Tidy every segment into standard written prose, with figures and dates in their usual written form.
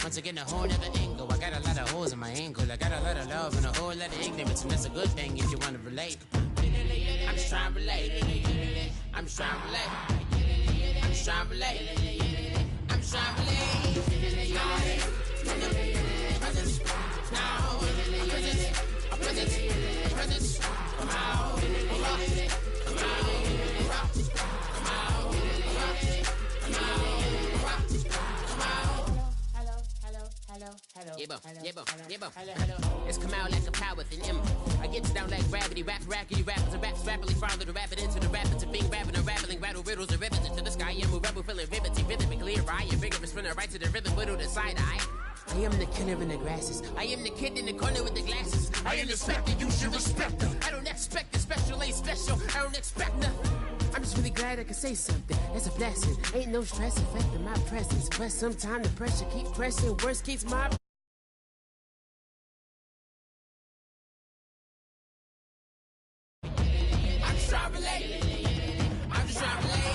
Once again, a whole nother angle. I got a lot of holes in my ankle. I got a lot of love and a whole lot of ignorance, and that's a good thing if you want to relate. I'm just trying to relate. I'm just trying to relate. I'm just trying to relate. I'm just trying to relate. Presence. Now. Presence. Come out. Come out. It's come out like a power within him. I get down like gravity, rackety rappers and raps rapidly follow the rapid into the rapids of being rapping and rattling, rattle riddles and rivets into the sky. I'm a rebel feeling vivid and clear. I am vigorous, spinning right to the rhythm, but to the side eye. I am the killer in the grasses. I am the kid in the corner with the glasses. I am the spectre, you should respect them. I don't expect the special, ain't special. I don't expect nothing. I'm just really glad I can say something. It's a blessing. Ain't no stress affecting my presence. But sometimes the pressure keeps pressing. Worst keeps my... I'm just trying to relate. I'm just trying to relate.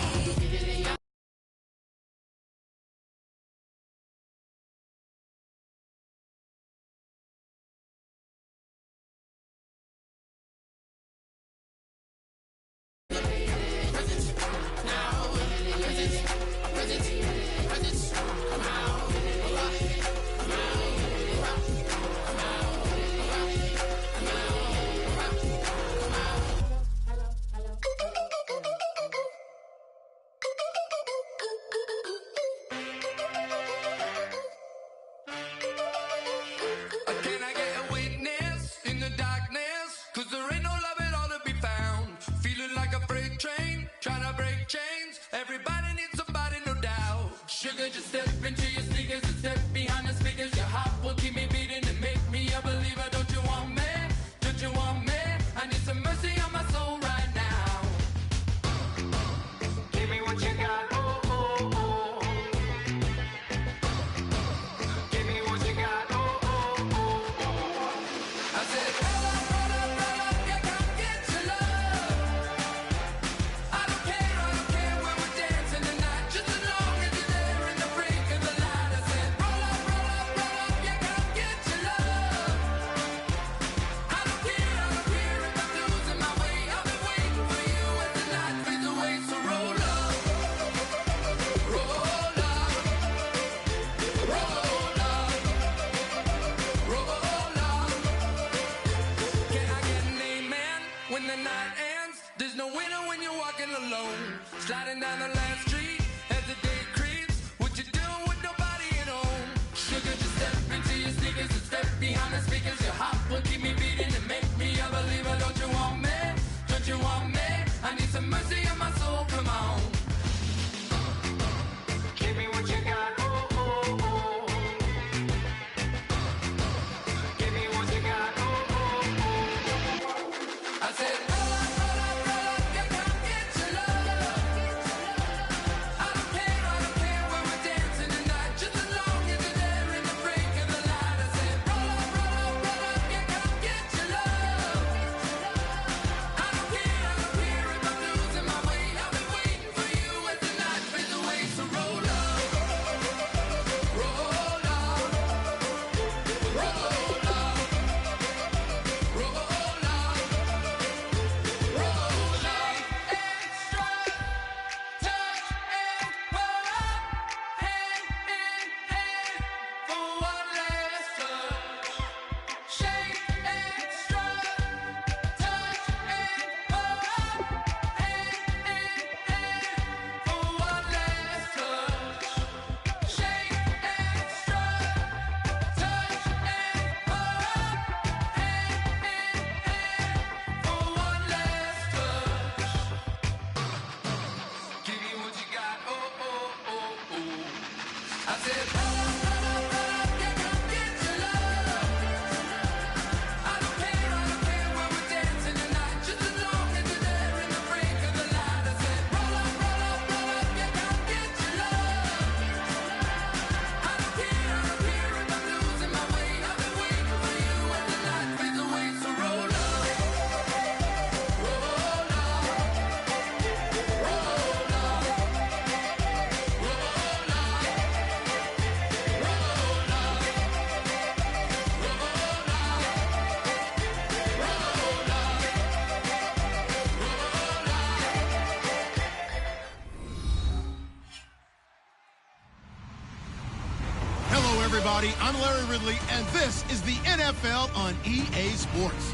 everybody. I'm Larry Ridley, and this is the NFL on EA Sports.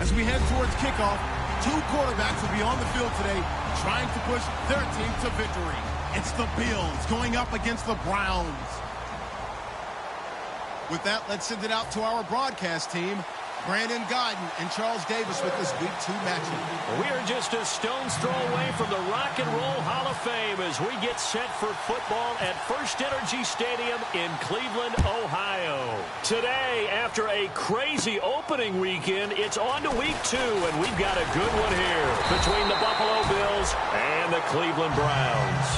As we head towards kickoff, two quarterbacks will be on the field today trying to push their team to victory. It's the Bills going up against the Browns. With that, let's send it out to our broadcast team. Brandon Godden and Charles Davis with this Week 2 matchup. We are just a stone's throw away from the Rock and Roll Hall of Fame as we get set for football at First Energy Stadium in Cleveland, Ohio. Today, after a crazy opening weekend, it's on to Week 2, and we've got a good one here between the Buffalo Bills and the Cleveland Browns.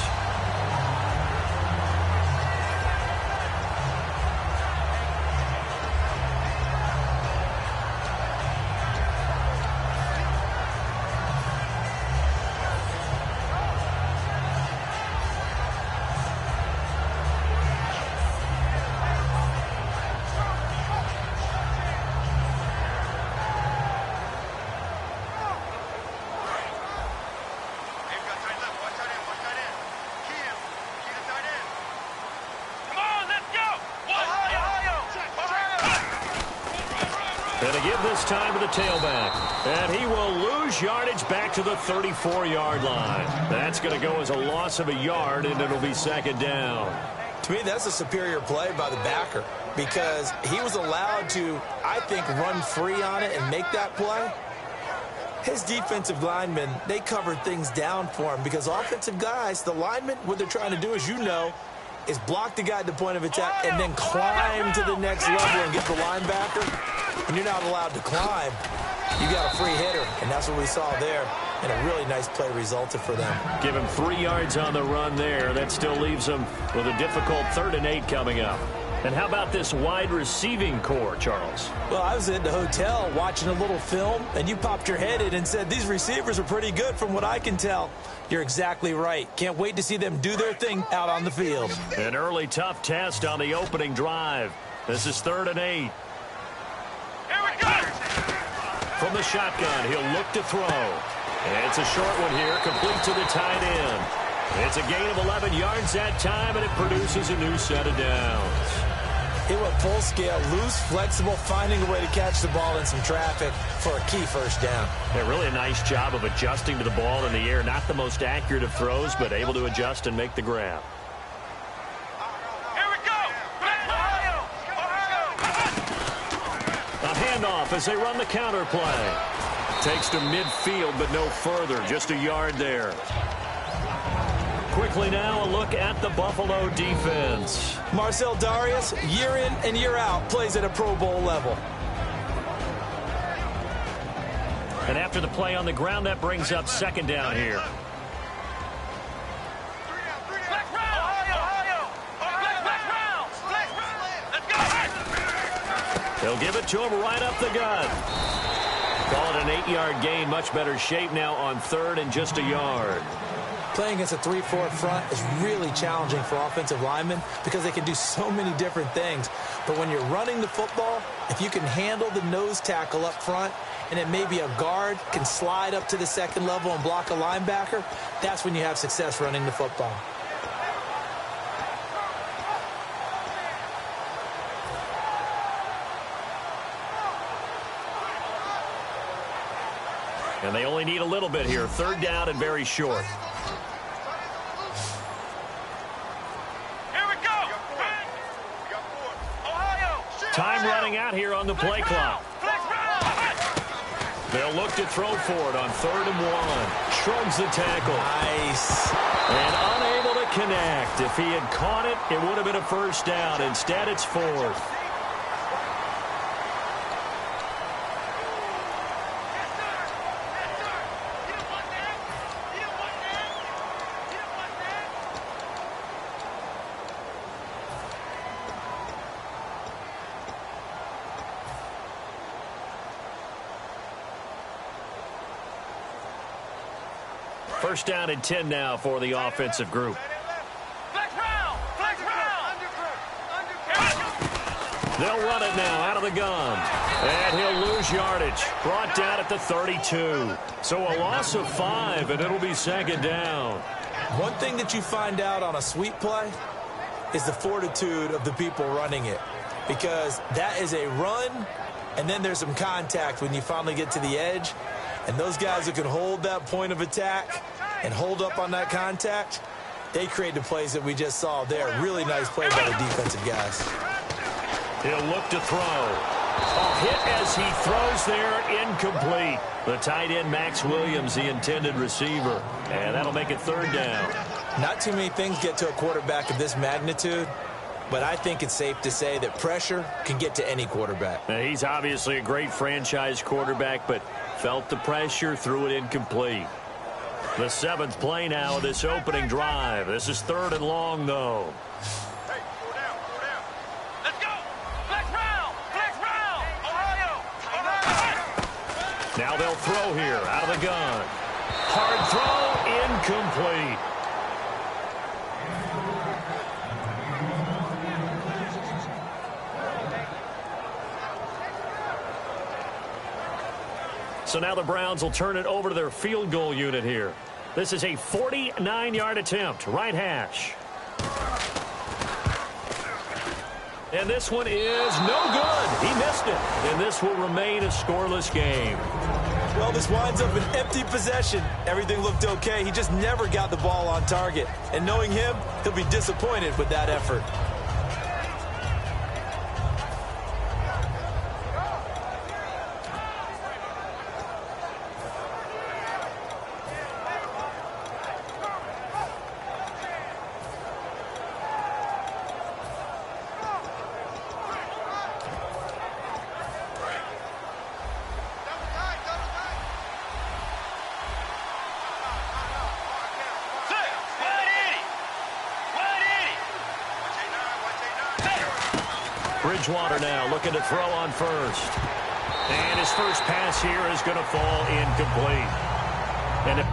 And to give this time to the tailback. And he will lose yardage back to the 34-yard line. That's going to go as a loss of a yard, and it'll be second down. To me, that's a superior play by the backer because he was allowed to, I think, run free on it and make that play. His defensive linemen, they covered things down for him because offensive guys, the linemen, what they're trying to do, as you know, is block the guy at the point of attack and then climb to the next level and get the linebacker. When you're not allowed to climb, you got a free hitter, and that's what we saw there. And a really nice play resulted for them. Give him 3 yards on the run there. That still leaves him with a difficult 3rd and 8 coming up. And how about this wide receiving core, Charles? Well, I was at the hotel watching a little film, and you popped your head in and said, these receivers are pretty good from what I can tell. You're exactly right. Can't wait to see them do their thing out on the field. An early tough test on the opening drive. This is 3rd and 8. From the shotgun, he'll look to throw. And it's a short one here, complete to the tight end. It's a gain of 11 yards that time, and it produces a new set of downs. It went full scale, loose, flexible, finding a way to catch the ball in some traffic for a key first down. Yeah, really a nice job of adjusting to the ball in the air. Not the most accurate of throws, but able to adjust and make the grab. A handoff as they run the counter play. Takes to midfield, but no further. Just a yard there. Quickly now, a look at the Buffalo defense. Marcel Darius, year in and year out, plays at a Pro Bowl level. And after the play on the ground, that brings up second down here. They'll give it to him right up the gut. Call it an 8-yard gain. Much better shape now on 3rd and just a yard. Playing against a 3-4 front is really challenging for offensive linemen because they can do so many different things. But when you're running the football, if you can handle the nose tackle up front and then maybe a guard can slide up to the second level and block a linebacker, that's when you have success running the football. And they only need a little bit here. 3rd down and very short. Time running out here on the play clock. They'll look to throw for it on 3rd and 1. Shrugs the tackle. Nice. And unable to connect. If he had caught it, it would have been a first down. Instead, it's 4th. First down and 10 now for the offensive group. They'll run it now out of the gun. And he'll lose yardage. Brought down at the 32. So a loss of 5, and it'll be second down. One thing that you find out on a sweep play, is the fortitude of the people running it, because that is a run, and then there's some contact when you finally get to the edge. And those guys who can hold that point of attack and hold up on that contact, they create the plays that we just saw there. Really nice play by the defensive guys. He'll look to throw. A hit as he throws there, incomplete. The tight end, Max Williams, the intended receiver. And that'll make it 3rd down. Not too many things get to a quarterback of this magnitude, but I think it's safe to say that pressure can get to any quarterback. Now, he's obviously a great franchise quarterback, but felt the pressure, threw it incomplete. The 7th play now of this opening drive. This is 3rd and long, though. Hey, go down. Let's go. Flex round. Ohio. Now they'll throw here out of the gun. Hard throw, incomplete. So now the Browns will turn it over to their field goal unit here. This is a 49-yard attempt, right hash. And this one is no good. He missed it. And this will remain a scoreless game. Well, this winds up an empty possession. Everything looked okay. He just never got the ball on target. And knowing him, he'll be disappointed with that effort. Bridgewater now looking to throw on first. And his first pass here is going to fall incomplete. And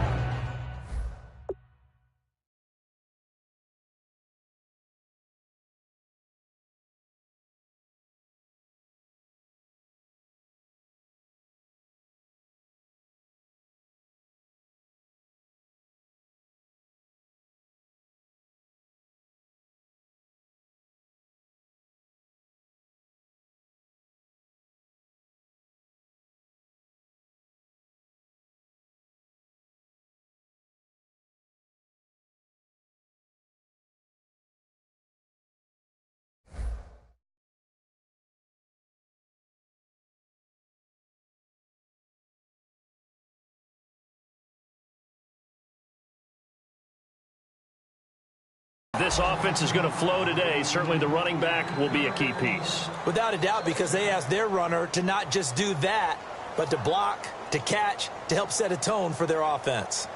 this offense is going to flow today. Certainly the running back will be a key piece. Without a doubt, because they asked their runner to not just do that, but to block, to catch, to help set a tone for their offense.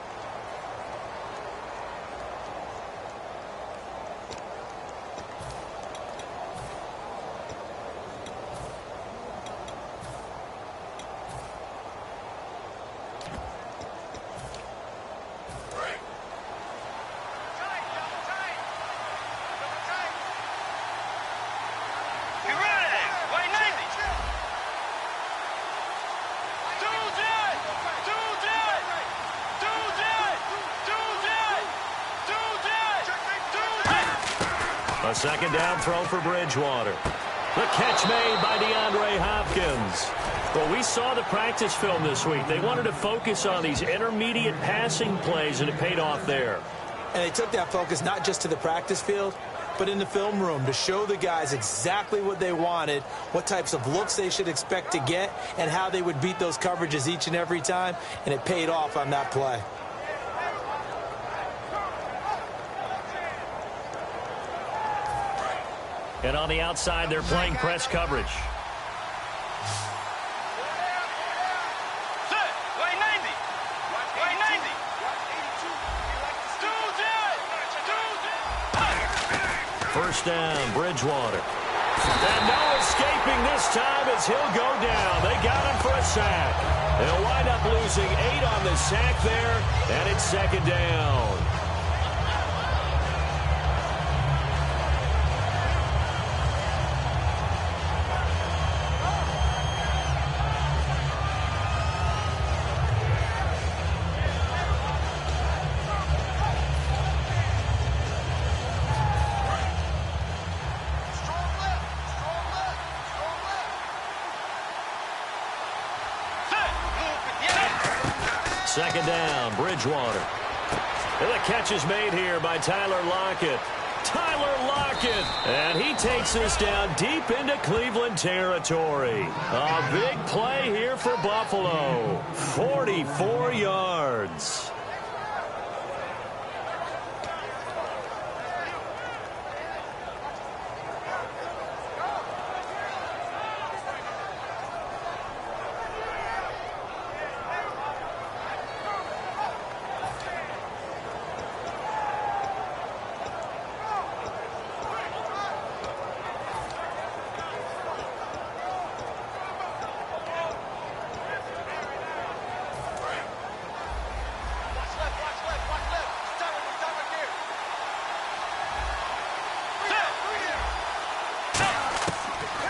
A second down throw for Bridgewater. The catch made by DeAndre Hopkins. Well, we saw the practice film this week. They wanted to focus on these intermediate passing plays, and it paid off there. And they took that focus not just to the practice field, but in the film room to show the guys exactly what they wanted, what types of looks they should expect to get, and how they would beat those coverages each and every time, and it paid off on that play. And on the outside, they're playing press coverage. First down, Bridgewater. And no escaping this time as he'll go down. They got him for a sack. They'll wind up losing 8 on the sack there, and it's second down. Second down, Bridgewater. And the catch is made here by Tyler Lockett. Tyler Lockett, and he takes this down deep into Cleveland territory. A big play here for Buffalo. 44 yards.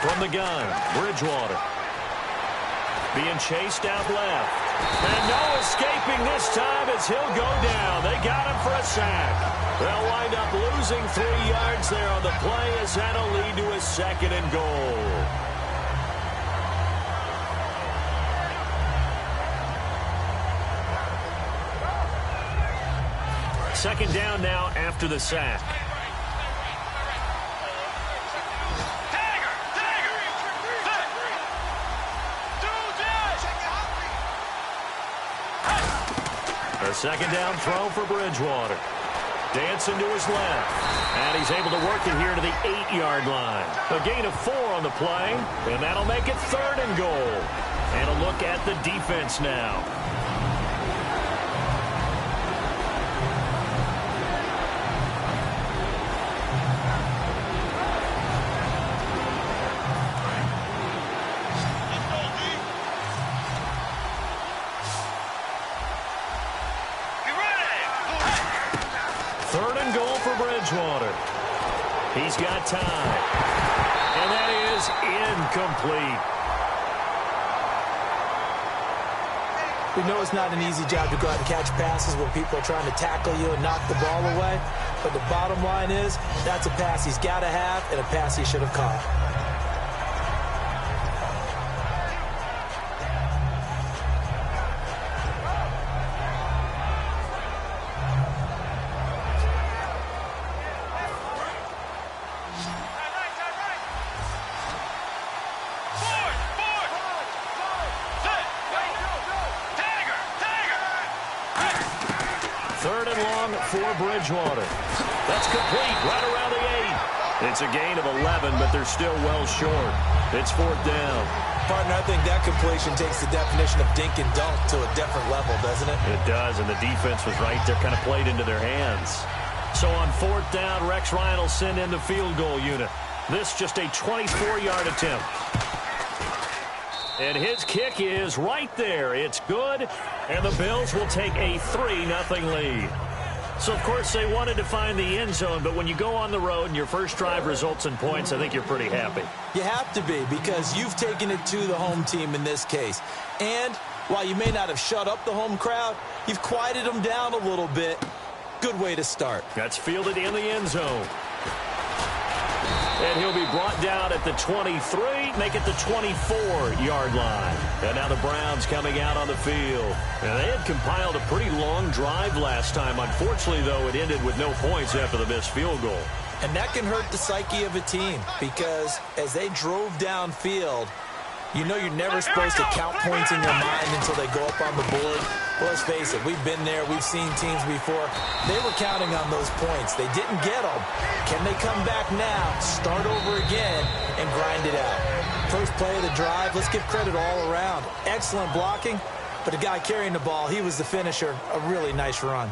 From the gun, Bridgewater. Being chased out left. And no escaping this time as he'll go down. They got him for a sack. They'll wind up losing 3 yards there on the play as that'll lead to a 2nd and goal. Second down now after the sack. A second down throw for Bridgewater. Dancing to his left. And he's able to work it here to the 8-yard line. A gain of 4 on the play. And that'll make it 3rd and goal. And a look at the defense now. Bridgewater. He's got time. And that is incomplete. We know it's not an easy job to go out and catch passes when people are trying to tackle you and knock the ball away. But the bottom line is, that's a pass he's got to have and a pass he should have caught. Bridgewater. That's complete right around the 8. It's a gain of 11, but they're still well short. It's 4th down. Partner, I think that completion takes the definition of dink and dunk to a different level, doesn't it? It does, and the defense was right there, kind of played into their hands. So on 4th down, Rex Ryan will send in the field goal unit. This just a 24-yard attempt. And his kick is right there. It's good, and the Bills will take a 3-0 lead. So, of course, they wanted to find the end zone, but when you go on the road and your first drive results in points, I think you're pretty happy. You have to be, because you've taken it to the home team in this case. And while you may not have shut up the home crowd, you've quieted them down a little bit. Good way to start. That's fielded in the end zone. And he'll be brought down at the 23, make it the 24-yard line. And now the Browns coming out on the field. And they had compiled a pretty long drive last time. Unfortunately, though, it ended with no points after the missed field goal. And that can hurt the psyche of a team, because as they drove downfield, you know you're never supposed to count points in your mind until they go up on the board. Well, let's face it, we've been there. We've seen teams before. They were counting on those points. They didn't get them. Can they come back now, start over again, and grind it out? First play of the drive, let's give credit all around. Excellent blocking, but the guy carrying the ball, he was the finisher. A really nice run.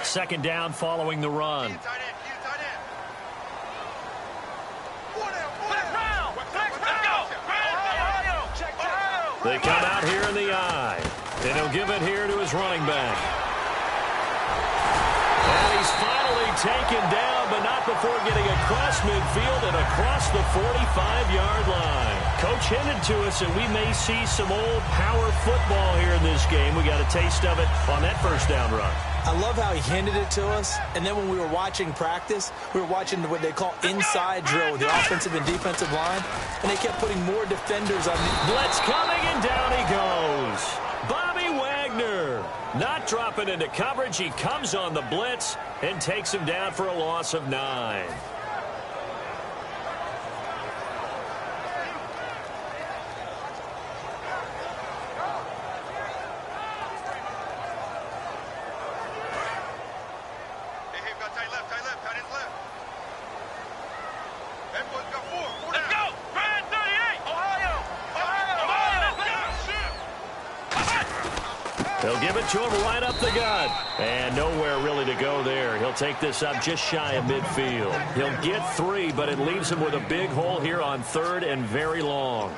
Second down following the run. They come out here in the I, and he'll give it here to his running back. And he's finally taken down, but not before getting across midfield and across the 45-yard line. Coach hinted to us, and we may see some old power football here in this game. We got a taste of it on that first down run. I love how he hinted it to us, and then when we were watching practice, we were watching what they call inside drill with the offensive and defensive line, and they kept putting more defenders on the blitz coming, and down he goes. Bobby Wagner not dropping into coverage. He comes on the blitz and takes him down for a loss of 9. They'll give it to him right up the gut. And nowhere really to go there. He'll take this up just shy of midfield. He'll get 3, but it leaves him with a big hole here on 3rd and very long.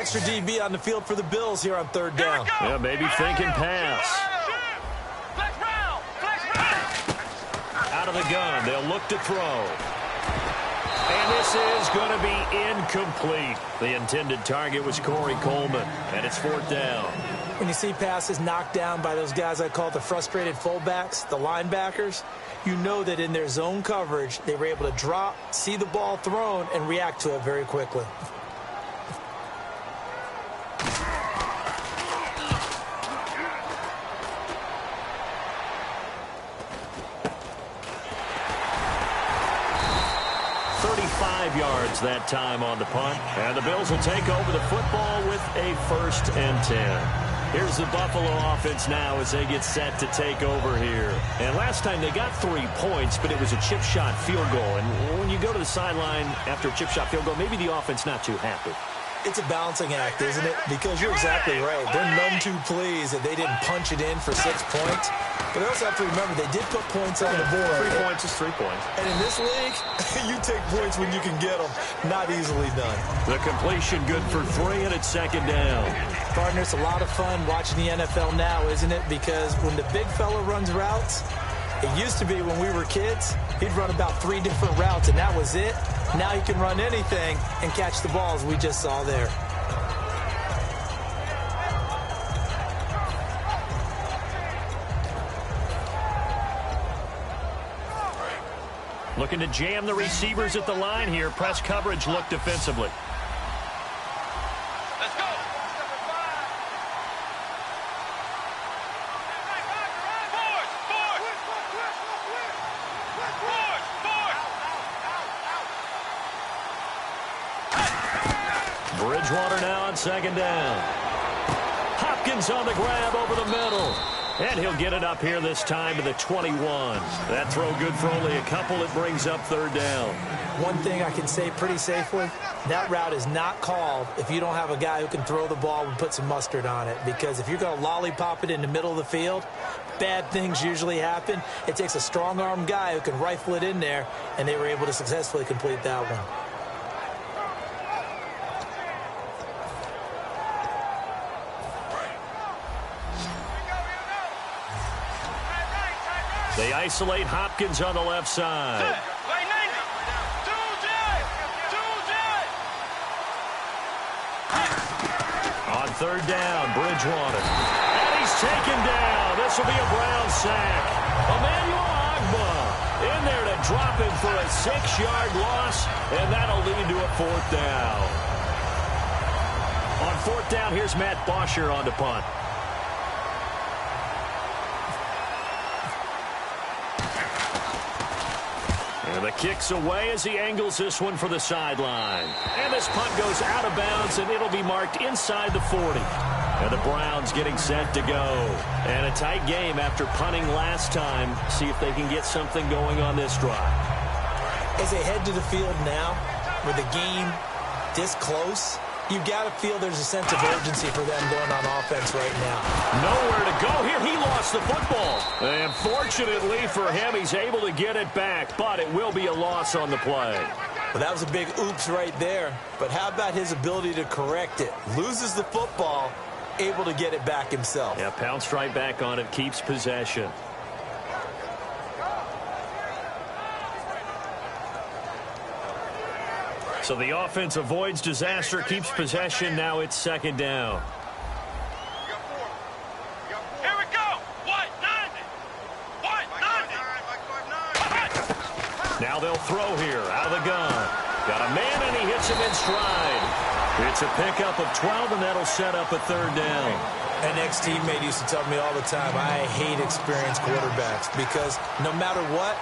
extra DB on the field for the Bills here on 3rd down. Yeah, maybe thinking pass. Out of the gun. They'll look to throw. And this is going to be incomplete. The intended target was Corey Coleman, and it's 4th down. When you see passes knocked down by those guys I call the frustrated fullbacks, the linebackers, you know that in their zone coverage, they were able to drop, see the ball thrown, and react to it very quickly. Yards that time on the punt, and the Bills will take over the football with a 1st and 10. Here's the Buffalo offense now as they get set to take over here. And last time they got 3 points, but it was a chip shot field goal. And when you go to the sideline after a chip shot field goal, maybe the offense not too happy. It's a balancing act, isn't it? Because you're exactly right. They're none too pleased that they didn't punch it in for 6 points. But they also have to remember they did put points on the board. 3 points is 3 points. And in this league, you take points when you can get them. Not easily done. The completion good for 3, and it's 2nd down. Partner, it's a lot of fun watching the NFL now, isn't it? Because when the big fella runs routes, it used to be when we were kids, he'd run about 3 different routes, and that was it. Now he can run anything and catch the balls we just saw there. Looking to jam the receivers at the line here. Press coverage look defensively. Let's go. Bridgewater now on 2nd down. Hopkins on the grab over the middle. And he'll get it up here this time to the 21. That throw good for only a couple. It brings up 3rd down. One thing I can say pretty safely, that route is not called if you don't have a guy who can throw the ball and put some mustard on it. Because if you're going to lollipop it in the middle of the field, bad things usually happen. It takes a strong-arm guy who can rifle it in there, and they were able to successfully complete that one. They isolate Hopkins on the left side. On 3rd down, Bridgewater. And he's taken down. This will be a Brown sack. Emmanuel Ogbah in there to drop him for a 6-yard loss, and that'll lead to a 4th down. On 4th down, here's Matt Bosher on the punt. And the kick's away as he angles this one for the sideline. And this punt goes out of bounds, and it'll be marked inside the 40. And the Browns getting set to go. And a tight game after punting last time. See if they can get something going on this drive. As they head to the field now, with the game this close, You've got to feel there's a sense of urgency for them going on offense right now. Nowhere to go here. He lost the football. And fortunately for him, he's able to get it back, but it will be a loss on the play. Well, that was a big oops right there. But how about his ability to correct it? Loses the football, able to get it back himself. Yeah, pounced right back on it, keeps possession. So the offense avoids disaster, keeps possession. Now it's second down. Here we go. What? 90. What? 90. Now they'll throw here out of the gun. Got a man, and he hits him in stride. It's a pickup of 12, and that'll set up a third down. An ex-teammate used to tell me all the time, I hate experienced quarterbacks because no matter what,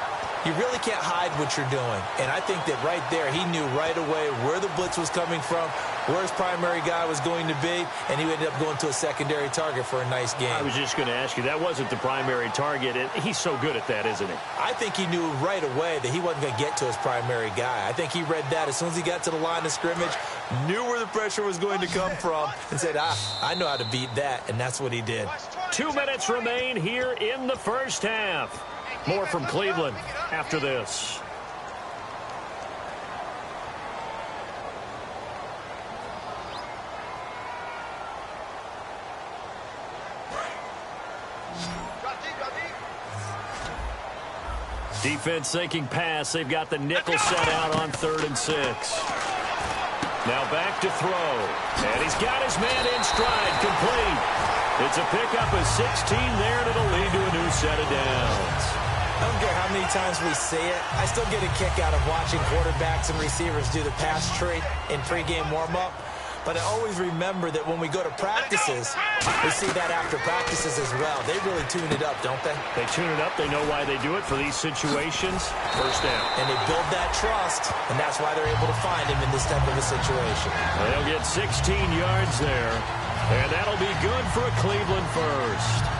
you really can't hide what you're doing. And I think that right there, he knew right away where the blitz was coming from, where his primary guy was going to be, and he ended up going to a secondary target for a nice game. I was just going to ask you, that wasn't the primary target. He's so good at that, isn't he? I think he knew right away that he wasn't going to get to his primary guy. I think he read that as soon as he got to the line of scrimmage, knew where the pressure was going to come from, and said, I know how to beat that, and that's what he did. 2 minutes remain here in the first half. More from Cleveland after this. Defense thinking pass. They've got the nickel set out on 3rd and 6. Now back to throw. And he's got his man in stride, complete. It's a pickup of 16 there, and it'll lead to a new set of downs. I don't care how many times we see it. I still get a kick out of watching quarterbacks and receivers do the pass tree in pregame warm-up. But I always remember that when we go to practices, we see that after practices as well. They really tune it up, don't they? They tune it up. They know why they do it for these situations. First down. And they build that trust, and that's why they're able to find him in this type of a situation. They'll get 16 yards there, and that'll be good for a Cleveland first.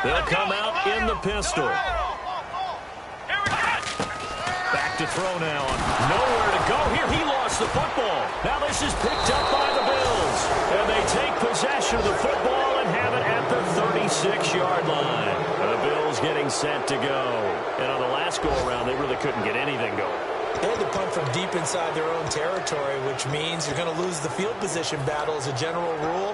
They'll come out in the pistol. Back to throw now. Nowhere to go here. He lost the football. Now this is picked up by the Bills. And they take possession of the football and have it at the 36-yard line. The Bills getting set to go. And on the last go-around, they really couldn't get anything going. They had to punt from deep inside their own territory, which means you're going to lose the field position battle as a general rule.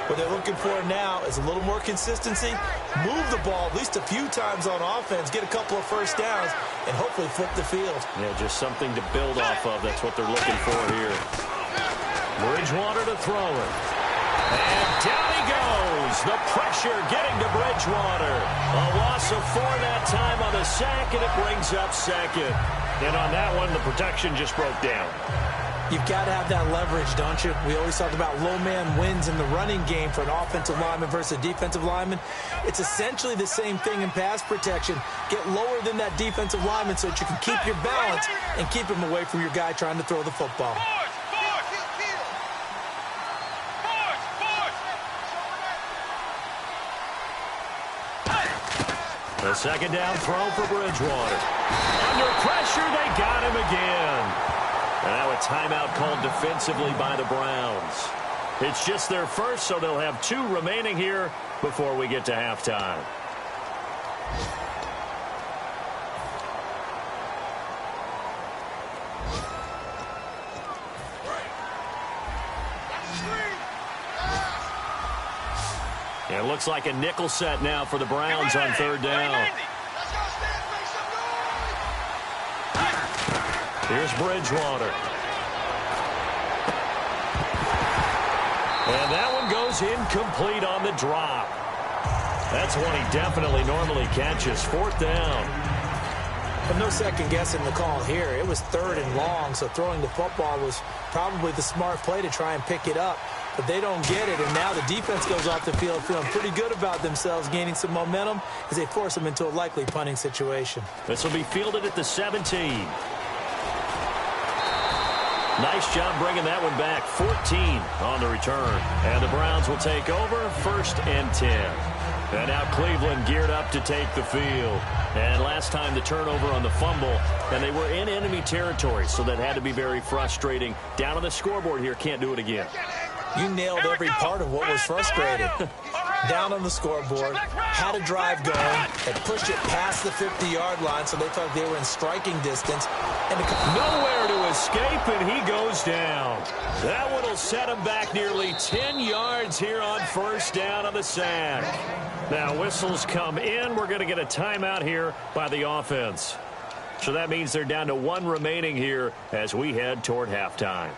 What they're looking for now is a little more consistency, move the ball at least a few times on offense, get a couple of first downs, and hopefully flip the field. Yeah, just something to build off of. That's what they're looking for here. Bridgewater to throw it. And down he goes. The pressure getting to Bridgewater. A loss of 4 that time on the sack, and it brings up second. And on that one, the protection just broke down. You've got to have that leverage, don't you? We always talk about low man wins in the running game for an offensive lineman versus a defensive lineman. It's essentially the same thing in pass protection. Get lower than that defensive lineman so that you can keep your balance and keep him away from your guy trying to throw the football. The second down throw for Bridgewater. Under pressure, they got him again. And now a timeout called defensively by the Browns. It's just their first, so they'll have 2 remaining here before we get to halftime. It looks like a nickel set now for the Browns on 3rd down. Here's Bridgewater. And that one goes incomplete on the drop. That's one he definitely normally catches. 4th down. But no second guessing the call here. It was 3rd and long, so throwing the football was probably the smart play to try and pick it up. But they don't get it, and now the defense goes off the field feeling pretty good about themselves, gaining some momentum as they force them into a likely punting situation. This will be fielded at the 17. Nice job bringing that one back. 14 on the return. And the Browns will take over 1st and 10. And now Cleveland geared up to take the field. And last time the turnover on the fumble, and they were in enemy territory, so that had to be very frustrating. Down on the scoreboard here, can't do it again. You nailed every part of what was frustrating. Down on the scoreboard, had a drive going, and pushed it past the 50-yard line so they thought they were in striking distance. And nowhere to escape, and he goes down. That one will set him back nearly 10 yards here on first down on the sack. Now whistles come in. We're going to get a timeout here by the offense. So that means they're down to one remaining here as we head toward halftime.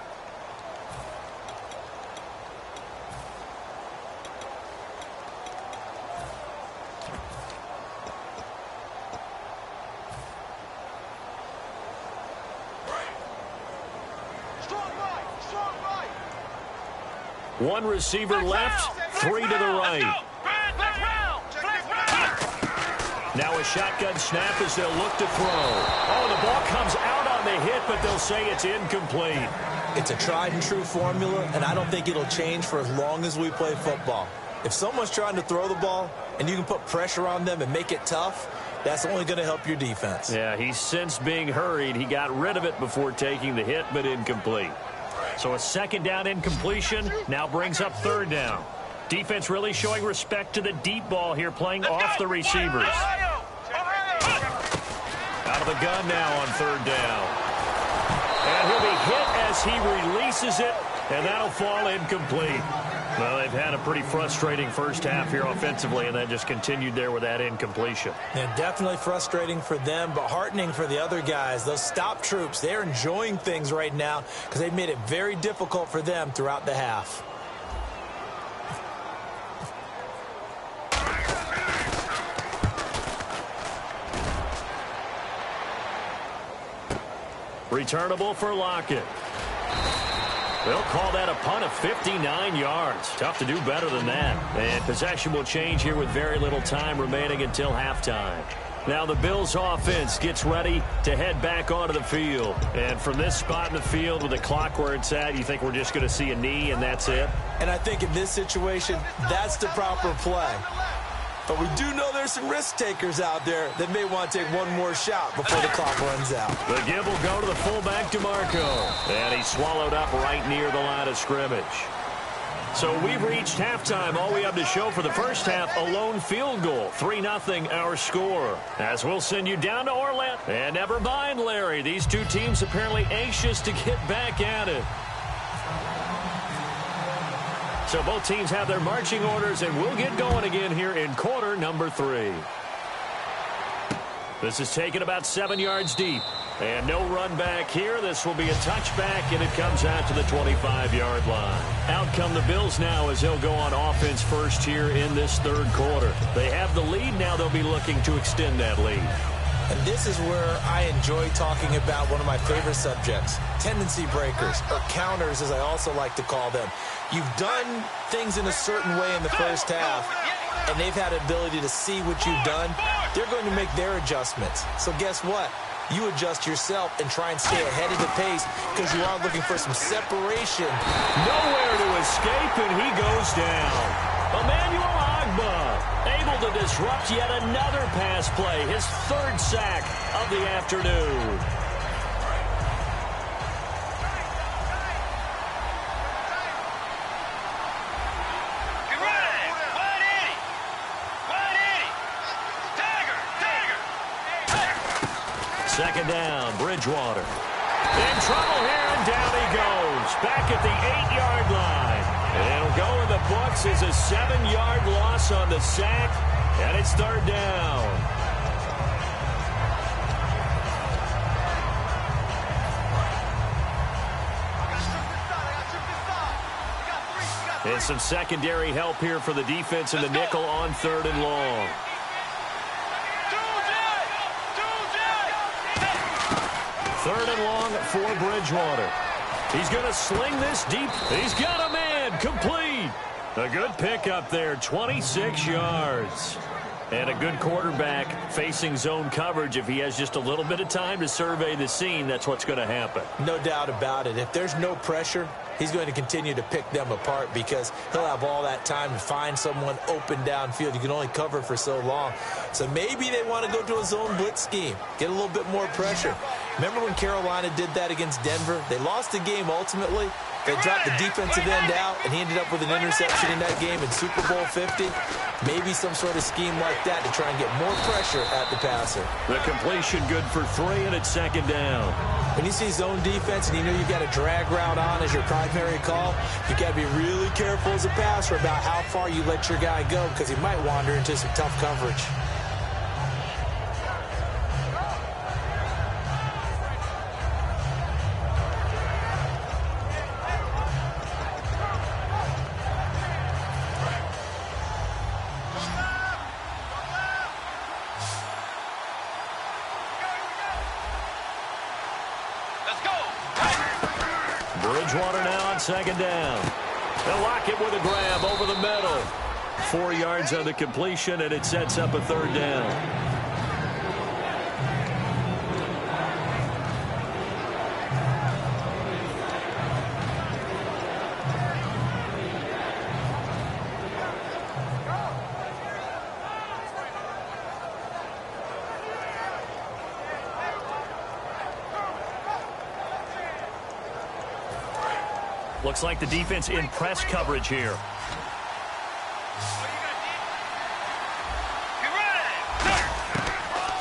One receiver left, three to the right. Now a shotgun snap as they'll look to throw. Oh, the ball comes out on the hit, but they'll say it's incomplete. It's a tried and true formula, and I don't think it'll change for as long as we play football. If someone's trying to throw the ball and you can put pressure on them and make it tough, that's only going to help your defense. Yeah, he's since being hurried. He got rid of it before taking the hit, but incomplete. So a second down incompletion now brings up third down. Defense really showing respect to the deep ball here, playing off the receivers. Out of the gun now on third down. And he'll be hit as he releases it, and that'll fall incomplete. Well, they've had a pretty frustrating first half here offensively, and then just continued there with that incompletion. And definitely frustrating for them, but heartening for the other guys. Those stop troops, they're enjoying things right now because they've made it very difficult for them throughout the half. Returnable for Lockett. They'll call that a punt of 59 yards. Tough to do better than that. And possession will change here with very little time remaining until halftime. Now the Bills offense gets ready to head back onto the field. And from this spot in the field with the clock where it's at, you think we're just going to see a knee and that's it? And I think in this situation, that's the proper play. But we do know there's some risk takers out there that may want to take one more shot before the clock runs out. The give will go to the fullback, DeMarco. And he's swallowed up right near the line of scrimmage. So we've reached halftime. All we have to show for the first half, a lone field goal. 3-0 our score. As we'll send you down to Orlando. And never mind, Larry. These two teams apparently anxious to get back at it. So both teams have their marching orders, and we'll get going again here in quarter number 3. This is taken about 7 yards deep. And no run back here. This will be a touchback, and it comes out to the 25-yard line. Out come the Bills now as they'll go on offense first here in this third quarter. They have the lead. Now they'll be looking to extend that lead. And this is where I enjoy talking about one of my favorite subjects, tendency breakers, or counters as I also like to call them. You've done things in a certain way in the first half, and they've had an ability to see what you've done. They're going to make their adjustments. So guess what? You adjust yourself and try and stay ahead of the pace because you are looking for some separation. Nowhere to escape, and he goes down. Emmanuel able to disrupt yet another pass play, his third sack of the afternoon. Second down, Bridgewater. In trouble here, and down he goes. Back at the 8-yard line. And it'll go in the books as a 7-yard loss on the sack, and it's third down. And some secondary help here for the defense in the nickel on third and long. Third and long for Bridgewater. He's going to sling this deep. He's got a man. Complete. A good pickup there. 26 yards. And a good quarterback facing zone coverage, if he has just a little bit of time to survey the scene, that's what's going to happen. No doubt about it. If there's no pressure, he's going to continue to pick them apart because he'll have all that time to find someone open downfield. You can only cover for so long. So maybe they want to go to a zone blitz scheme, get a little bit more pressure. Remember when Carolina did that against Denver? They lost the game ultimately. They dropped the defensive end out, and he ended up with an interception in that game in Super Bowl 50. Maybe some sort of scheme like that to try and get more pressure at the passer. The completion good for 3, and it's 2nd down. When you see zone defense and you know you got a drag route on as your primary call, you got to be really careful as a passer about how far you let your guy go because he might wander into some tough coverage. Bridgewater now on 2nd down. They'll lock it with a grab over the middle. 4 yards on the completion, and it sets up a 3rd down. Looks like the defense in press coverage here.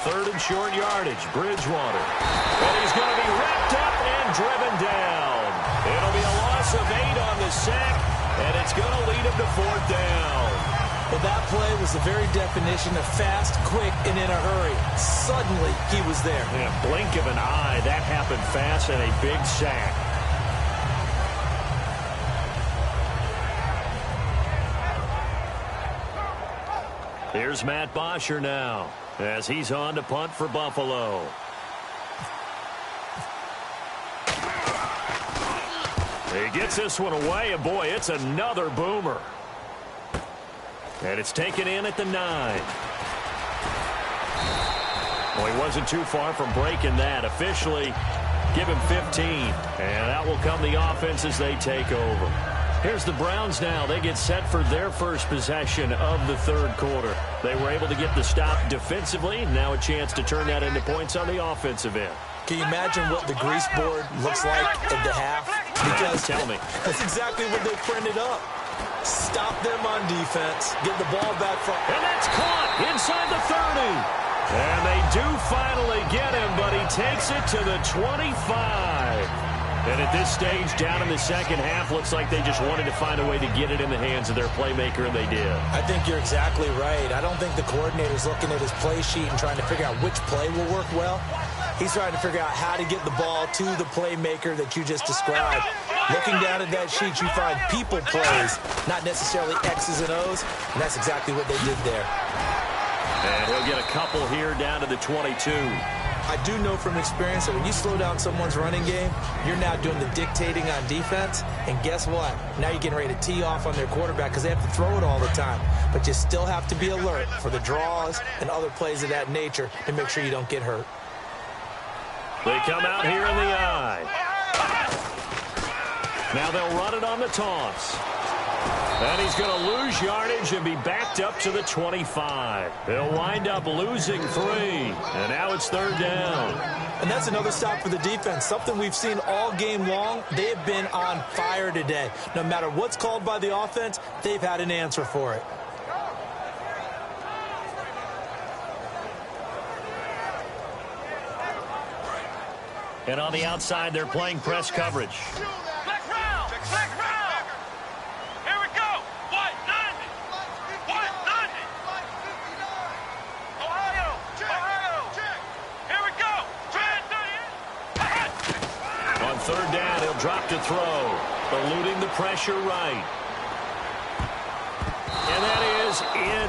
Third and short yardage, Bridgewater. And he's going to be wrapped up and driven down. It'll be a loss of 8 on the sack, and it's going to lead him to 4th down. Well, that play was the very definition of fast, quick, and in a hurry. Suddenly, he was there. In a blink of an eye, that happened fast and a big sack. Here's Matt Bosher now as he's on to punt for Buffalo. He gets this one away, and boy, it's another boomer. And it's taken in at the 9. Well, he wasn't too far from breaking that. Officially, give him 15. And out will come the offense as they take over. Here's the Browns now. They get set for their first possession of the 3rd quarter. They were able to get the stop defensively. Now a chance to turn that into points on the offensive end. Can you imagine what the grease board looks like at the half? Because tell me. That's exactly what they printed up. Stop them on defense. Get the ball back from. And that's caught inside the 30. And they do finally get him, but he takes it to the 25. And at this stage, down in the 2nd half, looks like they just wanted to find a way to get it in the hands of their playmaker, and they did. I think you're exactly right. I don't think the coordinator's looking at his play sheet and trying to figure out which play will work well. He's trying to figure out how to get the ball to the playmaker that you just described. Looking down at that sheet, you find people plays, not necessarily X's and O's, and that's exactly what they did there. And he'll get a couple here down to the 22. I do know from experience that when you slow down someone's running game, you're now doing the dictating on defense. And guess what? Now you're getting ready to tee off on their quarterback because they have to throw it all the time. But you still have to be alert for the draws and other plays of that nature to make sure you don't get hurt. They come out here in the eye. Now they'll run it on the toss. And he's going to lose yardage and be backed up to the 25. They'll wind up losing 3. And now it's 3rd down. And that's another stop for the defense. Something we've seen all game long. They have been on fire today. No matter what's called by the offense, they've had an answer for it. And on the outside, they're playing press coverage. Third down, he'll drop to throw, eluding the pressure right. And that is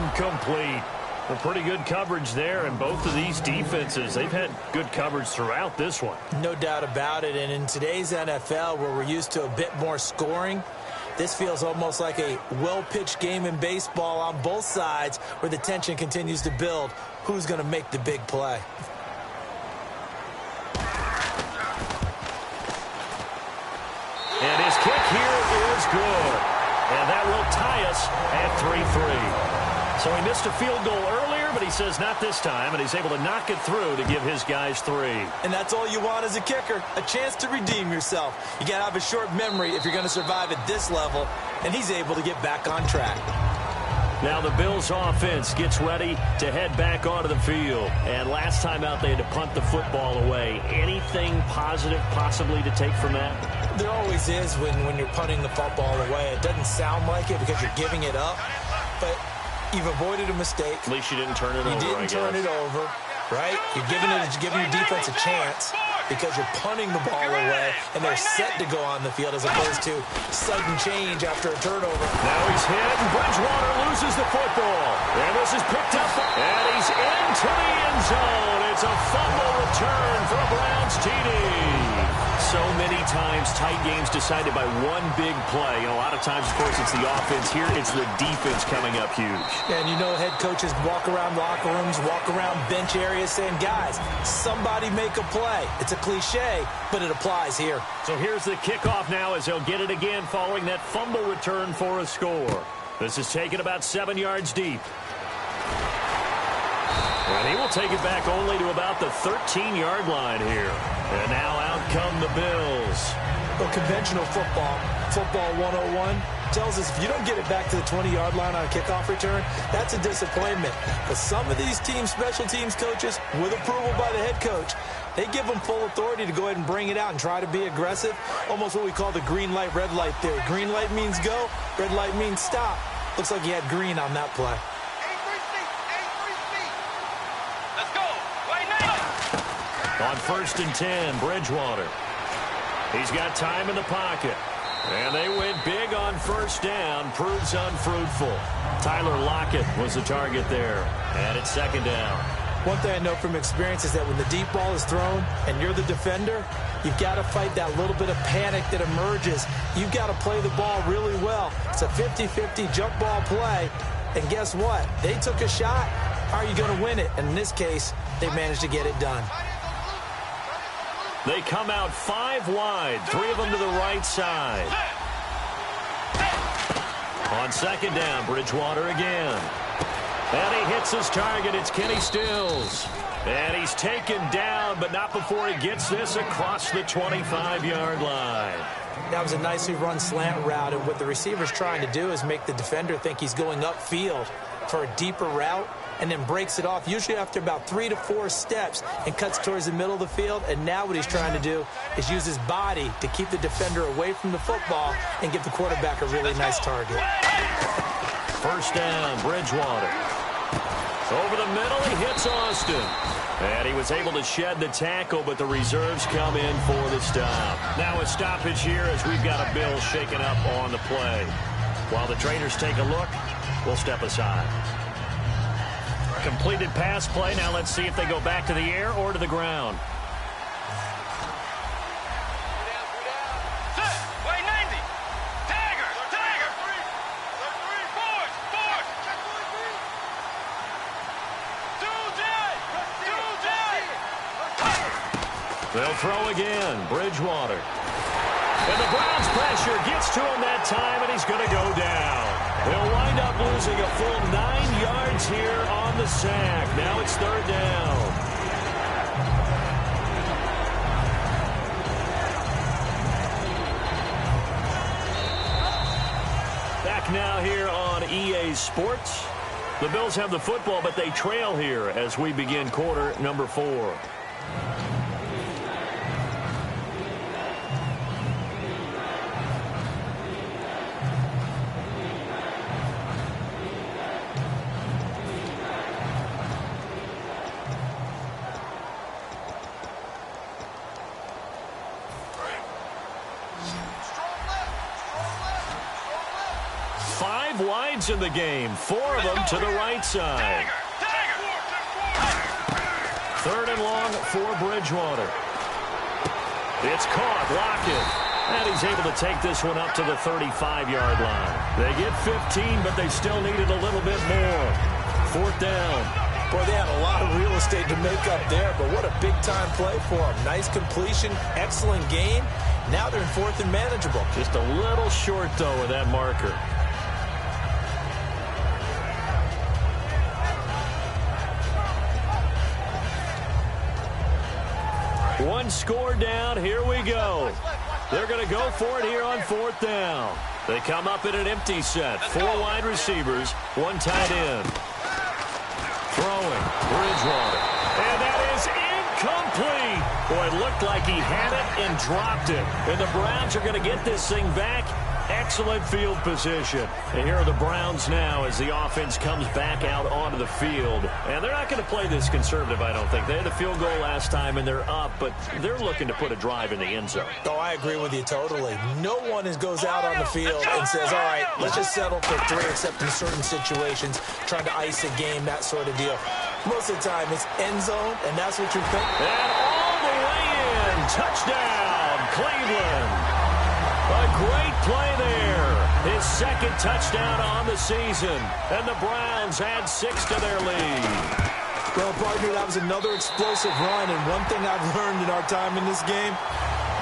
incomplete. Well, pretty good coverage there, and both of these defenses, they've had good coverage throughout this one. No doubt about it, and in today's NFL, where we're used to a bit more scoring, This feels almost like a well-pitched game in baseball on both sides where the tension continues to build. Who's going to make the big play? And his kick here is good. And that will tie us at 3-3. So he missed a field goal earlier, but he says not this time, and he's able to knock it through to give his guys 3. And that's all you want as a kicker, a chance to redeem yourself. You got to have a short memory if you're going to survive at this level, and he's able to get back on track. Now the Bills offense gets ready to head back onto the field. And last time out, they had to punt the football away. Anything positive possibly to take from that? There always is when you're punting the football away. It doesn't sound like it because you're giving it up, but you've avoided a mistake. At least you didn't turn it over. You didn't turn it over, right? You're giving your defense a chance because you're punting the ball away, and they're set to go on the field as opposed to sudden change after a turnover. Now he's hit, and Bridgewater loses the football. And this is picked up, and he's into the end zone. It's a fumble return for a Browns TD. So many times tight games decided by one big play. A lot of times, of course, it's the offense. Here, it's the defense coming up huge. And you know head coaches walk around locker rooms, walk around bench areas saying, guys, somebody make a play. It's a cliche, but it applies here. So here's the kickoff now as they'll get it again following that fumble return for a score. This is taken about 7 yards deep. And he will take it back only to about the 13-yard line here. And now out come the Bills. Well, conventional football 101, tells us if you don't get it back to the 20-yard line on a kickoff return, that's a disappointment. But some of these teams, special teams coaches, with approval by the head coach, they give them full authority to go ahead and bring it out and try to be aggressive. Almost what we call the green light, red light theory. Green light means go, red light means stop. Looks like he had green on that play. On 1st and 10, Bridgewater. He's got time in the pocket. And they went big on 1st down. Proves unfruitful. Tyler Lockett was the target there. And it's 2nd down. One thing I know from experience is that when the deep ball is thrown and you're the defender, you've got to fight that little bit of panic that emerges. You've got to play the ball really well. It's a 50-50 jump ball play. And guess what? They took a shot. How are you going to win it? And in this case, they managed to get it done. They come out 5 wide, 3 of them to the right side. On 2nd down, Bridgewater again. And he hits his target. It's Kenny Stills. And he's taken down, but not before he gets this across the 25-yard line. That was a nicely run slant route, and what the receiver's trying to do is make the defender think he's going upfield for a deeper route, and then breaks it off, usually after about 3 to 4 steps, and cuts towards the middle of the field. And now what he's trying to do is use his body to keep the defender away from the football and give the quarterback a really nice target. 1st down, Bridgewater. Over the middle, he hits Austin. And he was able to shed the tackle, but the reserves come in for the stop. Now a stoppage here as we've got a Bill shaken up on the play. While the traders take a look, we'll step aside. Completed pass play. Now let's see if they go back to the air or to the ground. Way 90. Dagger. They'll throw again. Bridgewater. And the Browns pressure gets to him that time, and he's going to go down. He'll wind up losing a full 9 yards here on the sack. Now it's 3rd down. Back now here on EA Sports. The Bills have the football, but they trail here as we begin quarter number 4. Wides in the game, 4 of them to the right side. 3rd and long for Bridgewater. It's caught. Lockett. And he's able to take this one up to the 35-yard line. They get 15, but they still needed a little bit more. 4th down. Boy, they had a lot of real estate to make up there, but what a big-time play for them. Nice completion, excellent game. Now they're in 4th and manageable. Just a little short, though, with that marker. One score down. Here we go. They're going to go for it here on 4th down. They come up in an empty set. 4 wide receivers, 1 tight end. Throwing, Bridgewater. And that is incomplete. Boy, it looked like he had it and dropped it. And the Browns are going to get this thing back. Excellent field position. And here are the Browns now as the offense comes back out onto the field. And they're not going to play this conservative, I don't think. They had the field goal last time, and they're up, but they're looking to put a drive in the end zone. Oh, I agree with you totally. No one goes out on the field and says, all right, let's just settle for 3, except in certain situations, trying to ice a game, that sort of deal. Most of the time, it's end zone, and that's what you think. And all the way in. Touchdown, Cleveland. A great play there. His 2nd touchdown on the season. And the Browns add 6 to their lead. Well, partner, that was another explosive run. And one thing I've learned in our time in this game,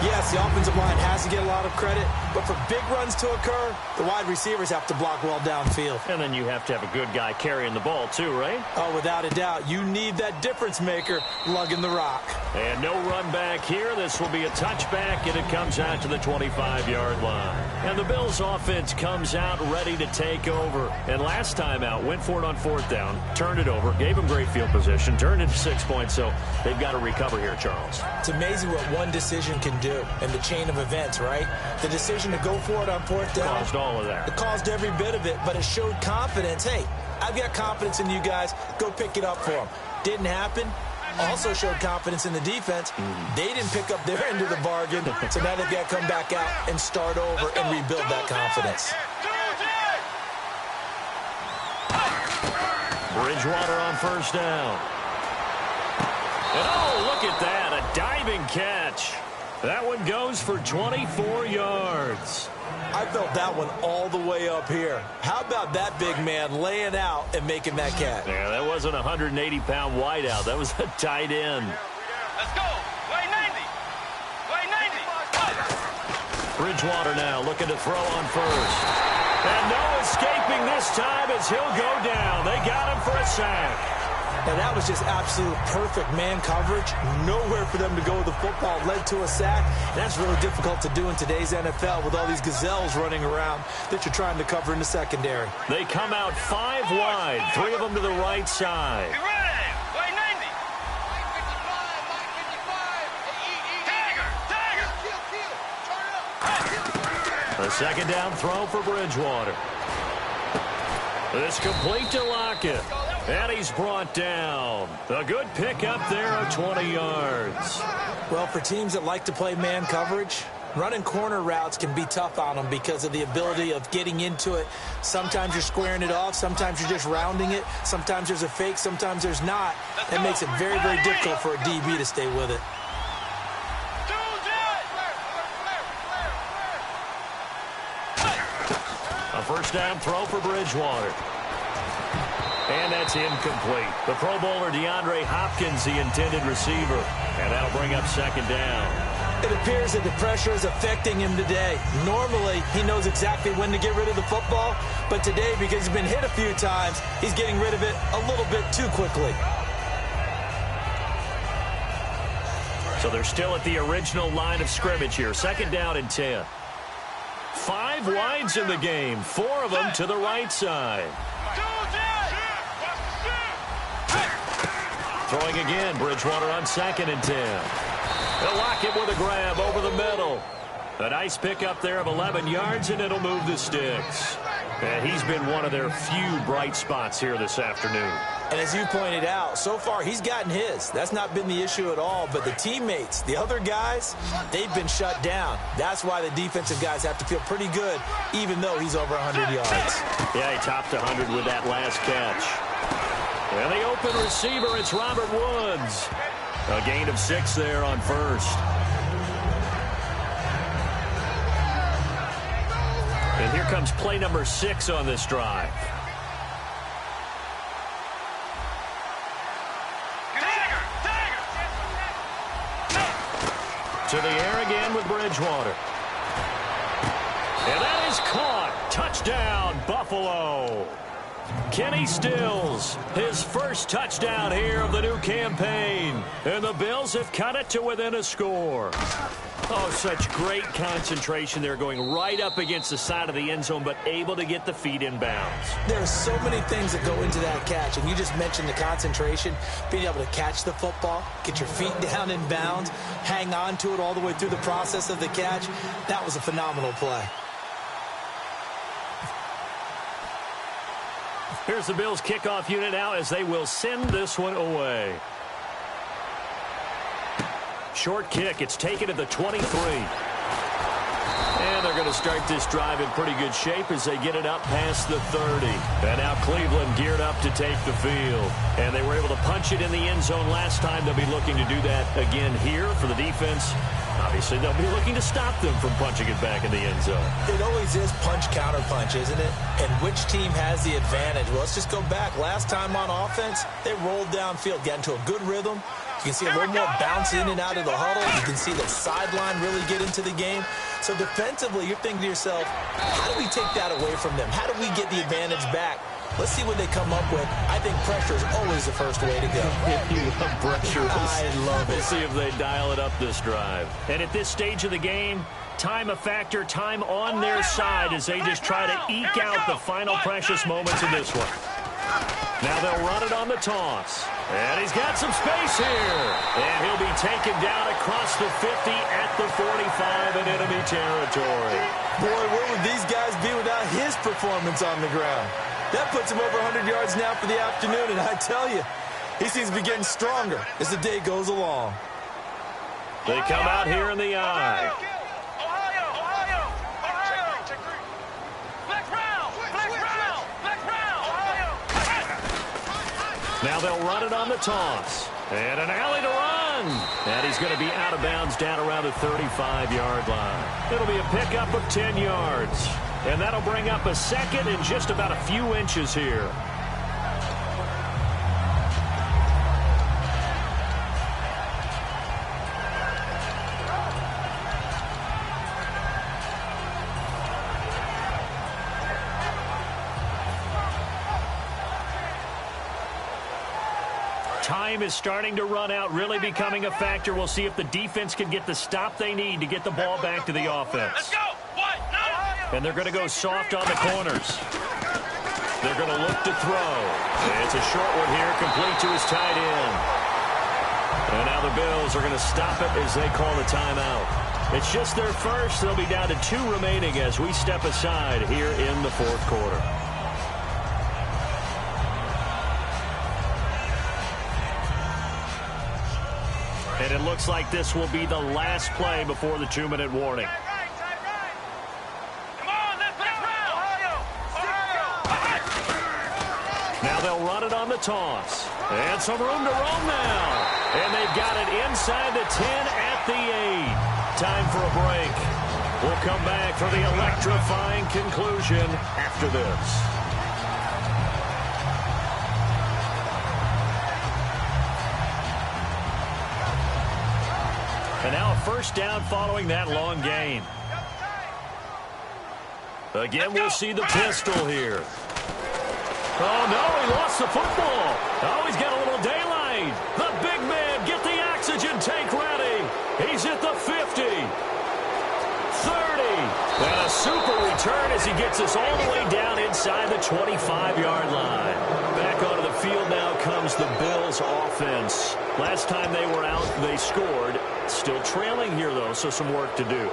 yes, the offensive line has to get a lot of credit, but for big runs to occur, the wide receivers have to block well downfield. And then you have to have a good guy carrying the ball too, right? Oh, without a doubt. You need that difference maker lugging the rock. And no run back here. This will be a touchback, and it comes out to the 25-yard line. And the Bills' offense comes out ready to take over. And last time out, went for it on 4th down, turned it over, gave them great field position, turned into 6 points, so they've got to recover here, Charles. It's amazing what one decision can do in the chain of events, right? The decision to go for it on 4th down. Caused all of that. It caused every bit of it, but it showed confidence. Hey, I've got confidence in you guys. Go pick it up for them. Didn't happen. Also showed confidence in the defense. They didn't pick up their end of the bargain, so now they've got to come back out and start over and rebuild that confidence. Bridgewater on 1st down. And oh, look at that, a diving catch. That one goes for 24 yards. I felt that one all the way up here. How about that big man laying out and making that catch? Yeah, that wasn't a 180-pound wideout. That was a tight end. Let's go. Way 90. Way 90. Bridgewater now looking to throw on 1st. And no escaping this time as he'll go down. They got him for a sack. And that was just absolute perfect man coverage. Nowhere for them to go with the football. Led to a sack. And that's really difficult to do in today's NFL with all these gazelles running around that you're trying to cover in the secondary. They come out 5 wide. 3 of them to the right side. Be ready. Way 90. Tiger. The 2nd down throw for Bridgewater. It's complete to Lockett. And he's brought down. A good pickup there of 20 yards. Well, for teams that like to play man coverage, running corner routes can be tough on them because of the ability of getting into it. Sometimes you're squaring it off. Sometimes you're just rounding it. Sometimes there's a fake. Sometimes there's not. That makes it very, very difficult for a DB to stay with it. A 1st down throw for Bridgewater. And that's incomplete. The Pro Bowler DeAndre Hopkins, the intended receiver. And that'll bring up 2nd down. It appears that the pressure is affecting him today. Normally, he knows exactly when to get rid of the football. But today, because he's been hit a few times, he's getting rid of it a little bit too quickly. So they're still at the original line of scrimmage here. 2nd down and 10. 5 wides in the game. 4 of them to the right side. Throwing again, Bridgewater on 2nd and 10. They'll lock it with a grab over the middle. A nice pickup there of 11 yards, and it'll move the sticks. And he's been one of their few bright spots here this afternoon. And as you pointed out, so far he's gotten his. That's not been the issue at all. But the teammates, the other guys, they've been shut down. That's why the defensive guys have to feel pretty good, even though he's over 100 yards. Yeah, he topped 100 with that last catch. And the open receiver, it's Robert Woods. A gain of 6 there on 1st. comes play number 6 on this drive. To the air again with Bridgewater. And that is caught. Touchdown, Buffalo. Kenny Stills, his first touchdown here of the new campaign. And the Bills have cut it to within a score. Oh, such great concentration. They're going right up against the side of the end zone, but able to get the feet in bounds. There are so many things that go into that catch, and you just mentioned the concentration, being able to catch the football, get your feet down in bounds, hang on to it all the way through the process of the catch. That was a phenomenal play. Here's the Bills kickoff unit now as they will send this one away. Short kick. It's taken at the 23. And they're going to start this drive in pretty good shape as they get it up past the 30. And now Cleveland geared up to take the field. And they were able to punch it in the end zone last time. They'll be looking to do that again here for the defense. Obviously, they'll be looking to stop them from punching it back in the end zone. It always is punch-counter-punch, isn't it? And which team has the advantage? Well, let's just go back. Last time on offense, they rolled downfield, got into a good rhythm. You can see a little more bounce in and out of the huddle. You can see the sideline really get into the game. So defensively, you're thinking to yourself, how do we take that away from them? How do we get the advantage back? Let's see what they come up with. I think pressure is always the first way to go. You love pressure. I love it. We'll see if they dial it up this drive. And at this stage of the game, time a factor, time on their side as they just try to eke out the final precious moments in this one. Now they'll run it on the toss. And he's got some space here. And he'll be taken down across the 50 at the 45 in enemy territory. Boy, where would these guys be without his performance on the ground? That puts him over 100 yards now for the afternoon, and I tell you, he seems to be getting stronger as the day goes along. They come out here in the eye. Now they'll run it on the toss. And an alley to run. And he's going to be out of bounds down around the 35-yard line. It'll be a pickup of 10 yards. And that'll bring up a second and just about a few inches here. Time is starting to run out, really becoming a factor. We'll see if the defense can get the stop they need to get the ball back to the offense. Let's go. What? No. And they're going to go soft on the corners. They're going to look to throw. And it's a short one here, complete to his tight end. And now the Bills are going to stop it as they call the timeout. It's just their first. They'll be down to 2 remaining as we step aside here in the fourth quarter. And it looks like this will be the last play before the 2-minute warning. Now they'll run it on the toss. And some room to roam now. And they've got it inside the 10 at the 8. Time for a break. We'll come back for the electrifying conclusion after this. And now a first down following that long gain. Again, we'll see the pistol here. Oh, no, he lost the football. Oh, he's got a little daylight. The big man, get the oxygen tank ready. He's at the 50. 30. And a super return as he gets us all the way down inside the 25-yard line. Back onto the field now comes the Bills offense. Last time they were out, they scored. Still trailing here, though, so some work to do.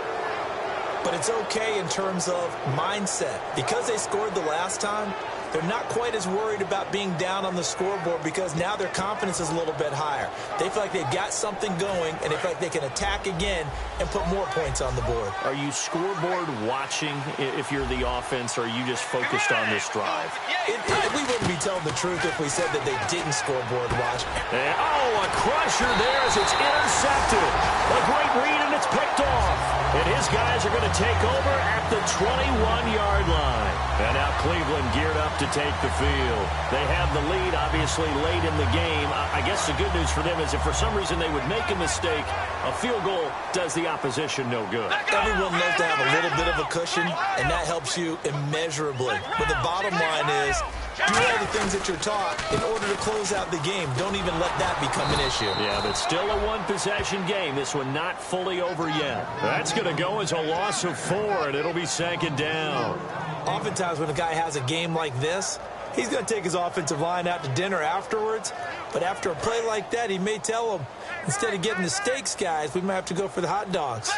But it's okay in terms of mindset. Because they scored the last time, they're not quite as worried about being down on the scoreboard because now their confidence is a little bit higher. They feel like they've got something going, and they feel like they can attack again and put more points on the board. Are you scoreboard watching if you're the offense, or are you just focused on this drive? We wouldn't be telling the truth if we said that they didn't scoreboard watch. And, oh, a crusher there as it's intercepted. A great read, and it's picked off. And his guys are going to take over at the 21-yard line. And now Cleveland geared up to take the field. They have the lead, obviously, late in the game. I guess the good news for them is if for some reason they would make a mistake, a field goal does the opposition no good. Everyone loves to have a little bit of a cushion, and that helps you immeasurably. But the bottom line is, do all the things that you're taught in order to close out the game. Don't even let that become an issue. Yeah, but still a one-possession game. This one not fully over yet. That's going to go as a loss of 4, and it'll be 2nd down. Oftentimes when a guy has a game like this, he's going to take his offensive line out to dinner afterwards. But after a play like that, he may tell them, instead of getting the steaks, guys, we might have to go for the hot dogs.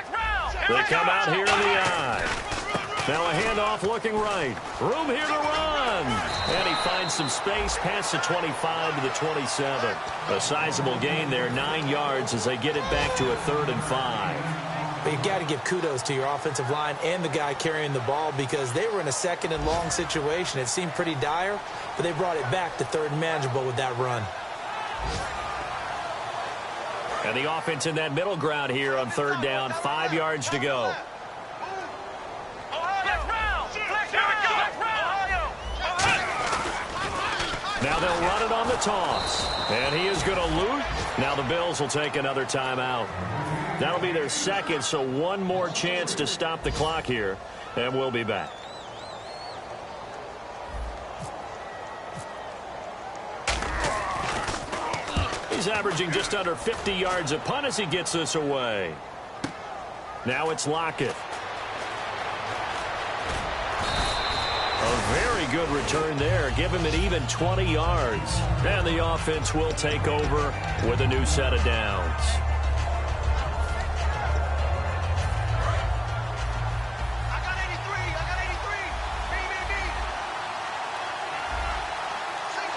They come out here in the eye. Now a handoff looking right. Room here to run. And he finds some space past the 25 to the 27. A sizable gain there, 9 yards as they get it back to a 3rd and 5. But you've got to give kudos to your offensive line and the guy carrying the ball because they were in a 2nd and long situation. It seemed pretty dire, but they brought it back to 3rd and manageable with that run. And the offense in that middle ground here on 3rd down, 5 yards to go. Now they'll run it on the toss. And he is going to loot. Now the Bills will take another timeout. That'll be their 2nd, so one more chance to stop the clock here. And we'll be back. He's averaging just under 50 yards a punt as he gets this away. Now it's Lockett. A very good return there. Give him an even 20 yards. And the offense will take over with a new set of downs.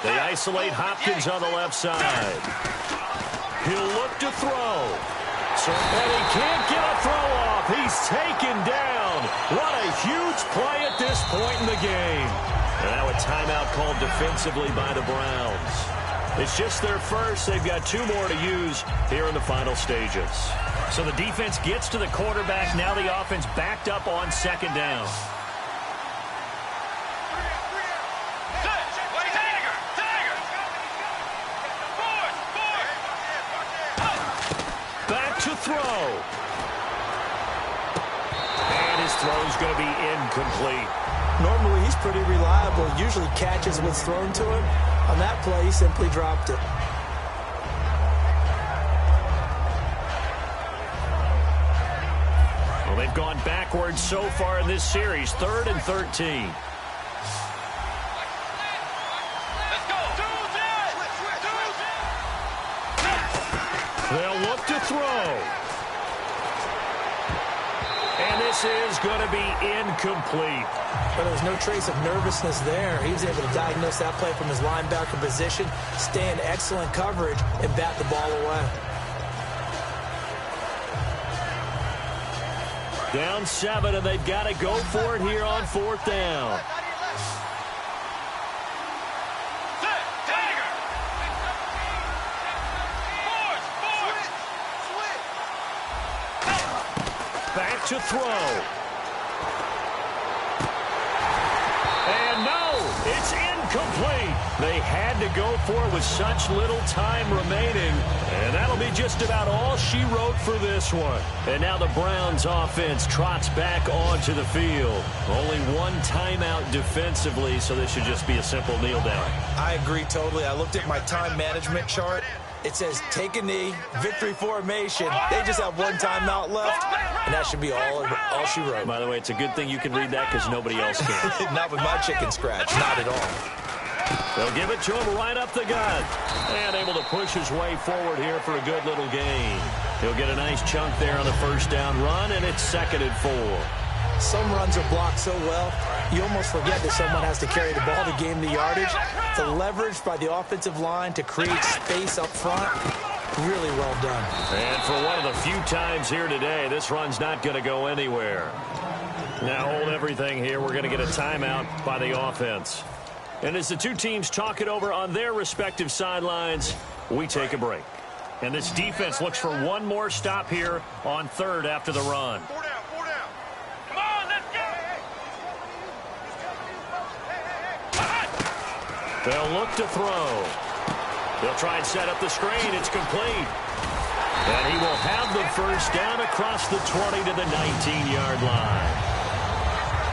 They isolate Hopkins on the left side. He'll look to throw. And he can't get a throw off. He's taken down. What a huge play at this point in the game. And now a timeout called defensively by the Browns. It's just their first. They've got 2 more to use here in the final stages. So the defense gets to the quarterback. Now the offense backed up on 2nd down. To throw. And his throw's going to be incomplete. Normally, he's pretty reliable. Usually catches what's thrown to him. On that play, he simply dropped it. Well, they've gone backwards so far in this series. 3rd and 13. They'll look to throw. And this is going to be incomplete. But there was no trace of nervousness there. He was able to diagnose that play from his linebacker position, stay in excellent coverage, and bat the ball away. Down 7, and they've got to go for it here on 4th down. Back to throw. And no, it's incomplete. They had to go for it with such little time remaining. And that'll be just about all she wrote for this one. And now the Browns offense trots back onto the field. Only 1 timeout defensively, so this should just be a simple kneel down. I agree totally. I looked at my time management chart. It says take a knee, victory formation. They just have 1 timeout left, and that should be all she wrote. By the way, it's a good thing you can read that because nobody else can. Not with my chicken scratch, not at all. They'll give it to him right up the gut. And able to push his way forward here for a good little gain. He'll get a nice chunk there on the 1st down run, and it's 2nd and 4. Some runs are blocked so well, you almost forget that someone has to carry the ball to gain the yardage. The leverage by the offensive line to create space up front, really well done. And for one of the few times here today, this run's not going to go anywhere. Now hold everything here. We're going to get a timeout by the offense. And as the 2 teams talk it over on their respective sidelines, we take a break. And this defense looks for one more stop here on 3rd after the run. They'll look to throw. They'll try and set up the screen. It's complete. And he will have the first down across the 20 to the 19-yard line.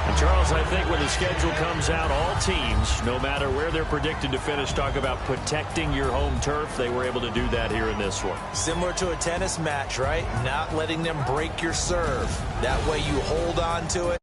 And Charles, I think when the schedule comes out, all teams, no matter where they're predicted to finish, talk about protecting your home turf. They were able to do that here in this one. Similar to a tennis match, right? Not letting them break your serve. That way you hold on to it.